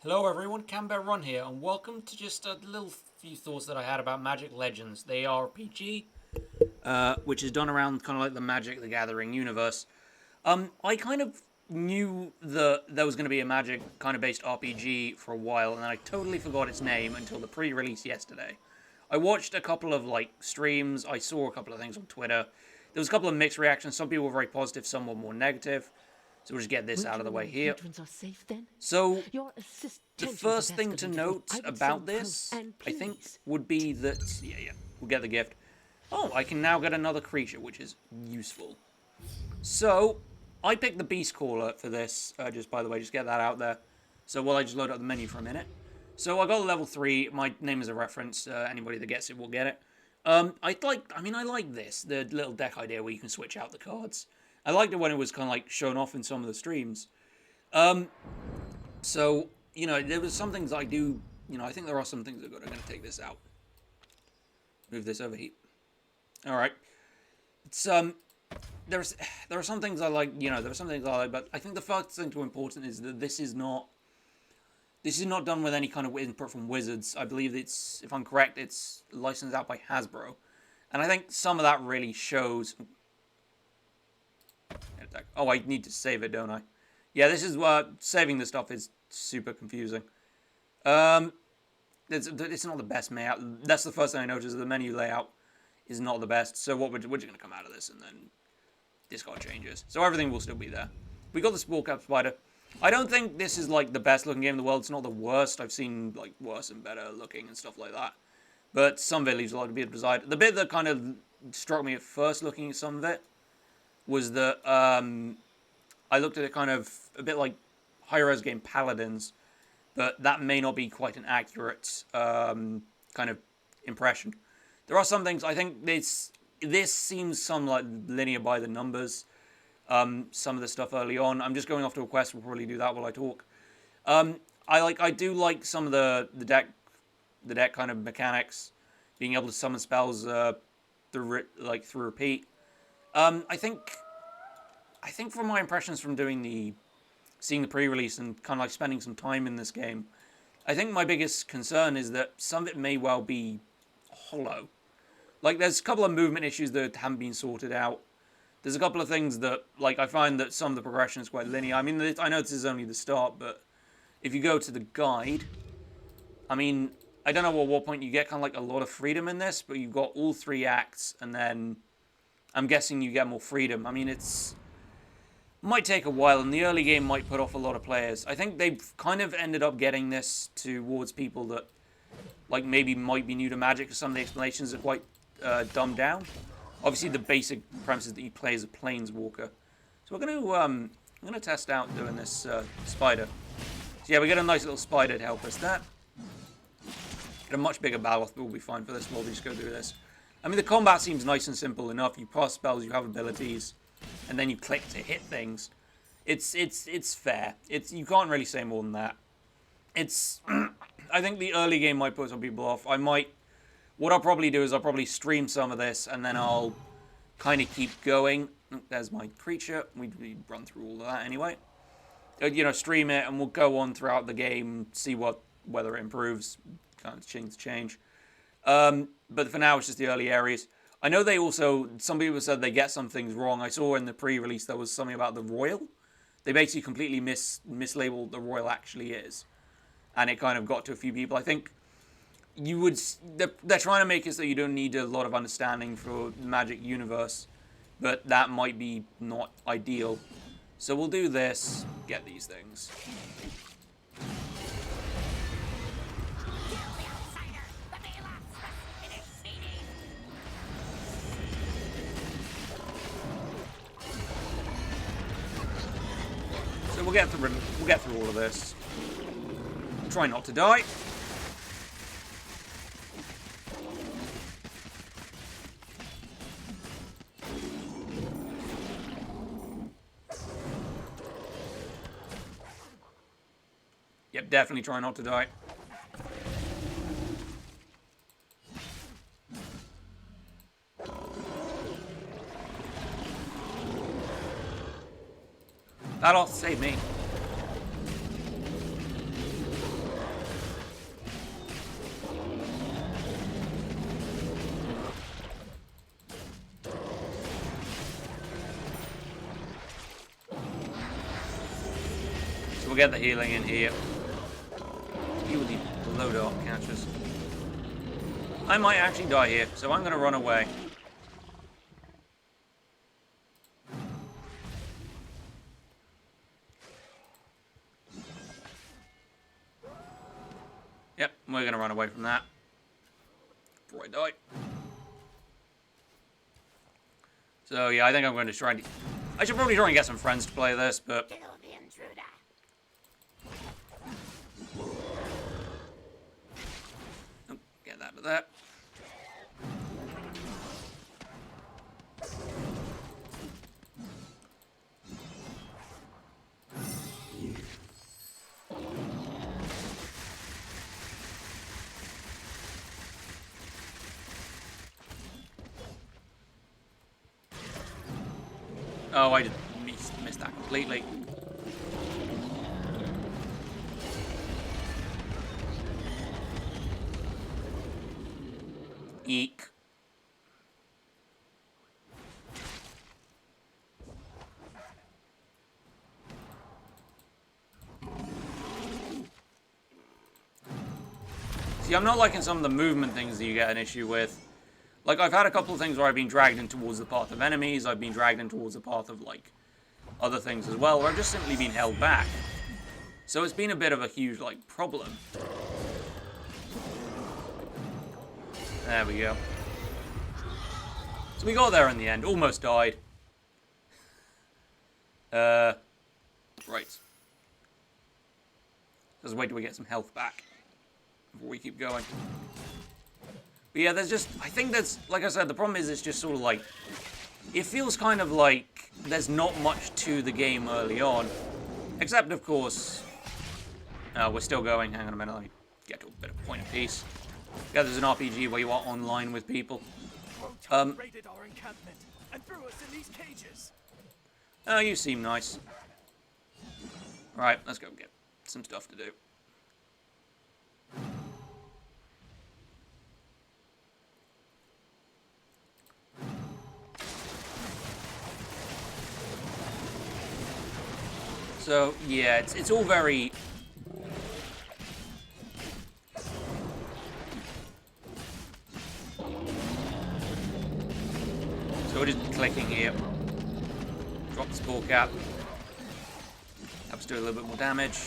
Hello everyone, Camber Run here, and welcome to just a little few thoughts that I had about Magic Legends. They are RPG, which is done around kind of like the Magic the Gathering universe. I kind of knew that there was going to be a Magic kind of based RPG for a while, and then I totally forgot its name until the pre-release yesterday. I watched a couple of streams, I saw a couple of things on Twitter. There was a couple of mixed reactions. Some people were very positive, some were more negative. So we'll just get this out of the way here. Are safe, then? So, the first thing to note about this, I think, would be that... Yeah, we'll get the gift. Oh, I can now get another creature, which is useful. So, I picked the Beast Caller for this, just by the way, just get that out there. So, while I just load up the menu for a minute. So, I got a level 3, my name is a reference, anybody that gets it will get it. I like this, the little deck idea where you can switch out the cards. I liked it when it was kind of like shown off in some of the streams. So, there was some things I do, I think there are some things that are going to take this out. Move this overheat. Alright. It's, there are some things I like, there are some things I like, but I think the first thing to important is that this is not done with any kind of input from Wizards. I believe it's, if I'm correct, it's licensed out by Hasbro. And I think some of that really shows... Oh, I need to save it, don't I? Yeah, this is saving the stuff is super confusing. It's not the best layout. That's the first thing I noticed. The menu layout is not the best. So we're just going to come out of this and then discard changes. So everything will still be there. We got the Spore Cap Spider. I don't think this is like the best looking game in the world. It's not the worst. I've seen like worse and better looking and stuff like that. But some of it leaves a lot to be desired. The bit that kind of struck me at first looking at some of it was that I looked at it kind of a bit like high-res game Paladins, but that may not be quite an accurate kind of impression. There are some things, I think this seems some like linear by the numbers, some of the stuff early on. I'm just going off to a quest, we'll probably do that while I talk. I do like some of the deck kind of mechanics, being able to summon spells through repeat. I think from my impressions from seeing the pre-release and kind of like spending some time in this game, I think my biggest concern is that some of it may well be hollow. Like, there's a couple of movement issues that haven't been sorted out. There's a couple of things that, like, I find that some of the progression is quite linear. I mean, I know this is only the start, but if you go to the guide, I mean, I don't know at what point you get kind of like a lot of freedom in this, but you've got all 3 acts, and then I'm guessing you get more freedom. I mean, might take a while, and the early game might put off a lot of players. I think they've kind of ended up getting this towards people that, like, maybe might be new to Magic, because some of the explanations are quite dumbed down. Obviously, the basic premise is that you play as a Planeswalker. So I'm gonna test out doing this spider. So yeah, we get a nice little spider to help us there. Get a much bigger Baloth, but we'll be fine for this while we just go do this. I mean, the combat seems nice and simple enough. You pass spells, you have abilities, and then you click to hit things. It's fair. You can't really say more than that. I think the early game might put some people off. What I'll probably do is I'll probably stream some of this, and then I'll kind of keep going. There's my creature. We run through all of that anyway. Stream it, and we'll go on throughout the game, see whether it improves, kind of change. But for now, it's just the early areas. I know some people said they get some things wrong. I saw in the pre-release there was something about the Royal. They basically completely mislabeled the Royal actually is. And it kind of got to a few people. I think they're trying to make it so you don't need a lot of understanding for the Magic universe. But that might be not ideal. So we'll do this, get these things. So we'll get through all of this. Try not to die. Yep, definitely try not to die. That'll save me. So we'll get the healing in here. You with the low dart catches. I might actually die here, so I'm going to run away. Yep, we're going to run away from that. Before I die. So yeah, I think I'm going to try and... I should probably try and get some friends to play this, but... Oh, get that to that. Oh, I just missed that completely. Eek. See, I'm not liking some of the movement things that you get an issue with. Like, I've had a couple of things where I've been dragged in towards the path of enemies, I've been dragged in towards the path of, like, other things as well, where I've just simply been held back. So it's been a bit of a huge, like, problem. There we go. So we got there in the end, almost died. Right. Let's wait till we get some health back before we keep going. But yeah, there's just, I think that's, like I said, the problem is it's just sort of like, it feels kind of like there's not much to the game early on. Except, of course, we're still going. Hang on a minute, let me get to a bit of point of peace. Yeah, there's an RPG where you are online with people. Raided our encampment and threw us in these cages. Oh, you seem nice. Right, let's go get some stuff to do. So, yeah, it's all very... So we're just clicking here. Drop the spore cap. Helps do a little bit more damage.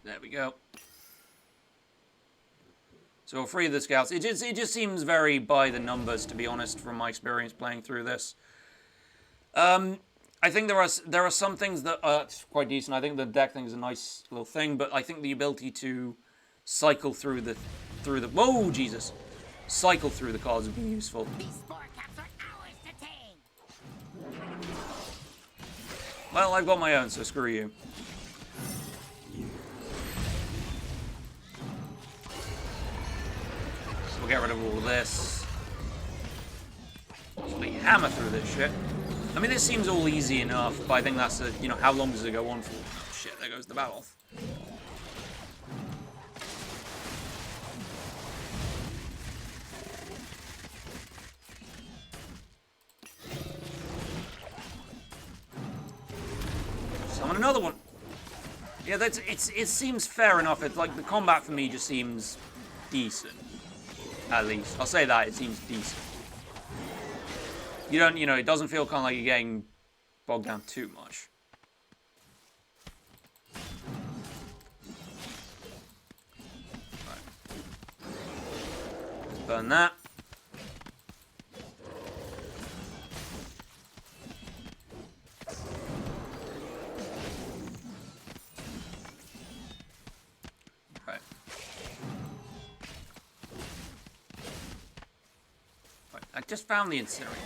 There we go. So we'll free the scouts. It just seems very by the numbers, to be honest, from my experience playing through this. I think there are some things that are quite decent. I think the deck thing is a nice little thing, but I think the ability to cycle through the whoa, Jesus, cycle through the cards would be useful. These spore caps are ours to tame. Well, I've got my own, so screw you. So we'll get rid of all of this. So we hammer through this shit. I mean, this seems all easy enough, but I think that's a, you know, how long does it go on for? Oh, shit, there goes the battle. Summon another one. Yeah, it seems fair enough. It's like the combat for me just seems decent. At least. I'll say that, it seems decent. You don't, it doesn't feel kind of like you're getting bogged down too much. Right. Let's burn that. Right. Right, I just found the incinerator.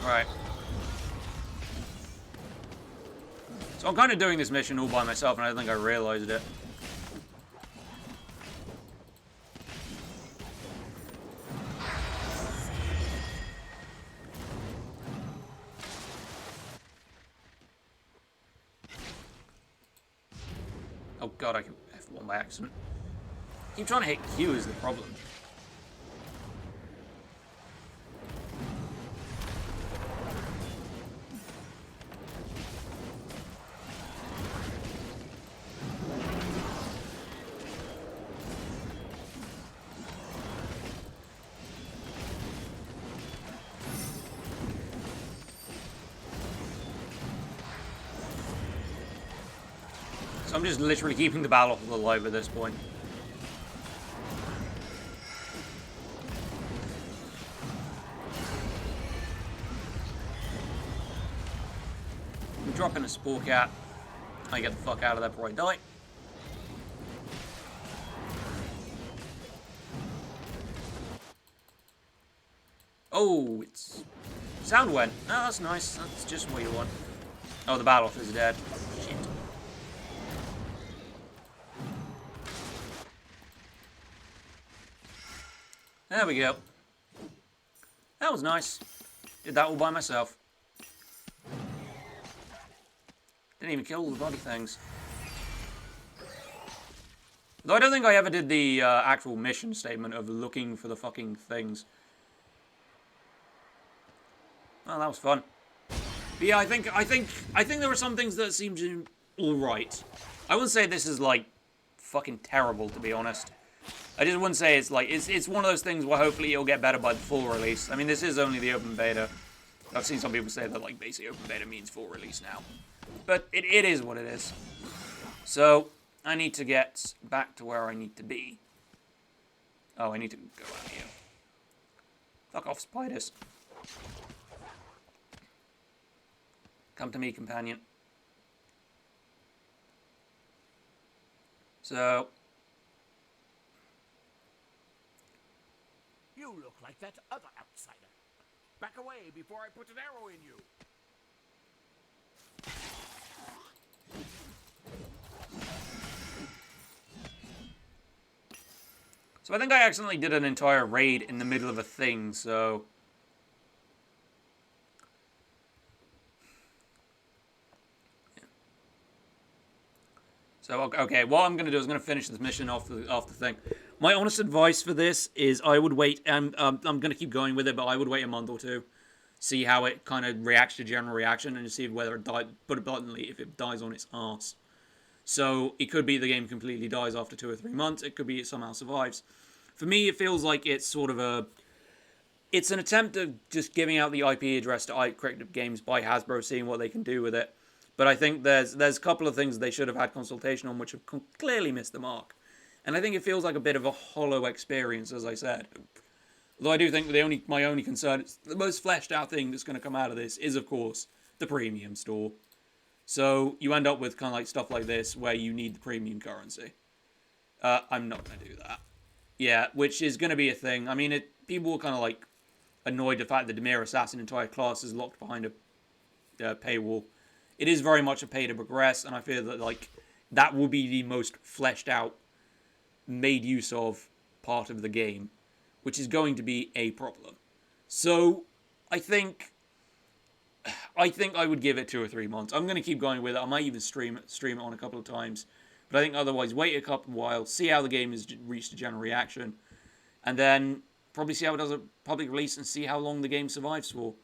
Right. So I'm kind of doing this mission all by myself, and I don't think I realized it. Oh god, I can F1 by accident. Keep trying to hit Q is the problem. So I'm just literally keeping the battle alive at this point. I'm dropping a Spore Cat. I get the fuck out of there before I die. Oh, it's... Sound went. Oh, that's nice. That's just what you want. Oh, the battle is dead. Shit. There we go. That was nice. Did that all by myself. Didn't even kill all the bloody things. Though I don't think I ever did the actual mission statement of looking for the fucking things. Well, that was fun. But yeah, I think there were some things that seemed alright. I wouldn't say this is like fucking terrible, to be honest. I just wouldn't say it's like it's one of those things where hopefully it'll get better by the full release. I mean, this is only the open beta. I've seen some people say that like basically open beta means full release now. But it is what it is. So I need to get back to where I need to be. Oh, I need to go out here. Fuck off, spiders. Come to me, companion. So... You look like that other outsider. Back away before I put an arrow in you. So I think I accidentally did an entire raid in the middle of a thing, so... Yeah. So, okay, what I'm going to do is I'm going to finish this mission off the thing. My honest advice for this is I would wait, and I'm going to keep going with it, but I would wait a month or two. See how it kind of reacts to general reaction, and see whether it died, put it bluntly, if it dies on its arse. So, it could be the game completely dies after 2 or 3 months, it could be it somehow survives. For me, it feels like it's sort of a... It's an attempt of just giving out the IP address to Cryptic Games by Hasbro, seeing what they can do with it. But I think there's a couple of things they should have had consultation on, which have clearly missed the mark. And I think it feels like a bit of a hollow experience, as I said. Though I do think my only concern, the most fleshed out thing that's going to come out of this is, of course, the premium store. So you end up with kind of like stuff like this, where you need the premium currency. I'm not going to do that. Yeah, which is going to be a thing. I mean, people were kind of like annoyed at the fact that the Mere Assassin entire class is locked behind a paywall. It is very much a pay to progress, and I feel that like that will be the most fleshed out, made use of part of the game, which is going to be a problem. So I think I would give it 2 or 3 months. I'm going to keep going with it. I might even stream it on a couple of times. But I think otherwise, wait a couple of while, see how the game has reached a general reaction, and then probably see how it does a public release and see how long the game survives for.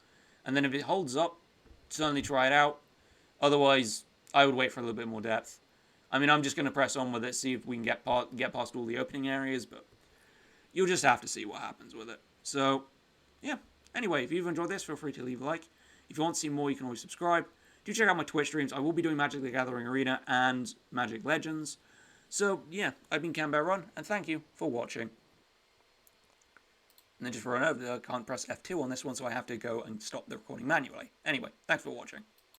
And then if it holds up, certainly try it out. Otherwise, I would wait for a little bit more depth. I mean, I'm just going to press on with it, see if we can get past all the opening areas, but you'll just have to see what happens with it. So, yeah. Anyway, if you've enjoyed this, feel free to leave a like. If you want to see more, you can always subscribe. Do check out my Twitch streams. I will be doing Magic the Gathering Arena and Magic Legends. So, yeah, I've been Canberra Run, and thank you for watching. And then just run over, I can't press F2 on this one, so I have to go and stop the recording manually. Anyway, thanks for watching.